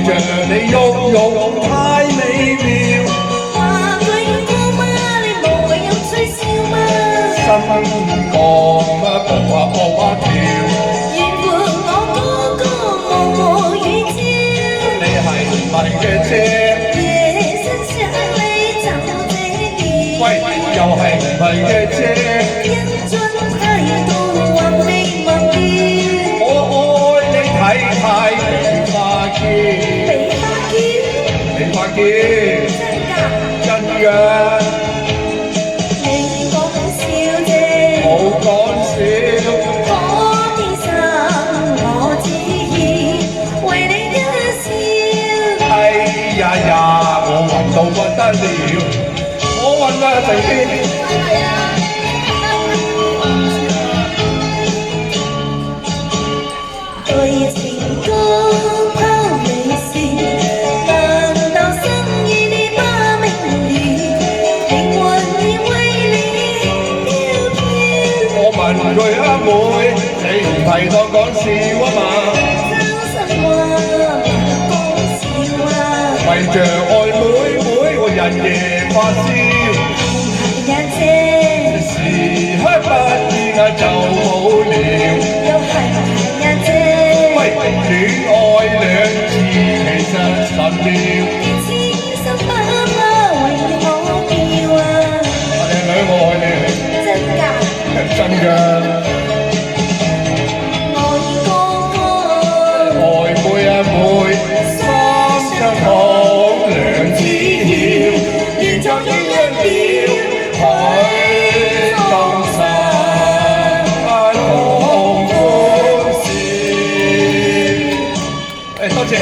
着你喐喐太美妙。話句歌嗎？你無謂有吹簫嗎？心降啊，步啊步啊跳。願伴我歌歌舞舞與朝。你係唔係嘅啫？夜深想你就這樣。喂，又係唔係嘅啫？因盡態度還未忘掉。我愛你體態梨花嬌，梨花嬌，梨花嬌，真㗎？真嘅，你講笑啫。冇講笑。嗰天生我只要為你一笑。哎呀呀，我暈到不得了，我暈啊成天。對情歌拋離時，難道心意你不明瞭？靈魂已為你飄飄。我問佢阿妹，你唔係當講笑啊嘛？真心話講笑啊。為着愛妹妹，我日夜發燒。係呀姐，時刻不見啊就冇聊。又係呀姐。喂，戀愛兩字其實神妙。你千心百態為我妙啊。靚女我愛你，真㗎？真㗎。愛哥哥，愛妹啊妹，三雙好兩枝曉，連作鴛鴦表，海東山同歡笑。多謝。